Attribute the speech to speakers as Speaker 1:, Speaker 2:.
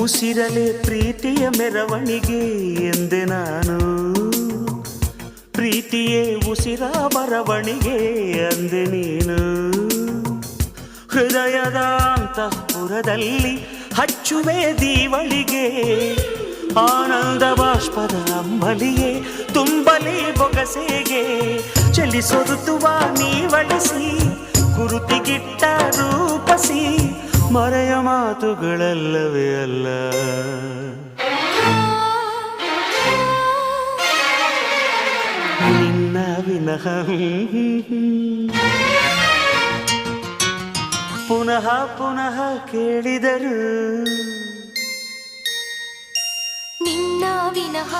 Speaker 1: ಉಸಿರಲೆ ಪ್ರೀತಿಯ ಮೆರವಣಿಗೆ ಎಂದೆ ನಾನು, ಪ್ರೀತಿಯೇ ಉಸಿರ ಬರವಣಿಗೆ ಅಂದೆ ನೀನು. ಹೃದಯದ ಅಂತಃಪುರದಲ್ಲಿ ಹಚ್ಚುವೆ ದೀವಳಿಗೆ, ಆನಂದ ಬಾಷ್ಪದ ಅಂಬಲಿಯೇ ತುಂಬಲಿ ಬೊಗಸೆಗೆ. ಚಲಿಸೊರುತ್ತುವ ನೀವಳಿಸಿ ಗುರುತಿಗಿಟ್ಟ ರೂಪಸಿ, ಮರೆಯ ಮಾತುಗಳಲ್ಲವೇ ಅಲ್ಲ. ನಿನ್ನ ವಿನಃ ಪುನಃ ಪುನಃ ಕೇಳಿದರು,
Speaker 2: ನಿನ್ನ ವಿನಃ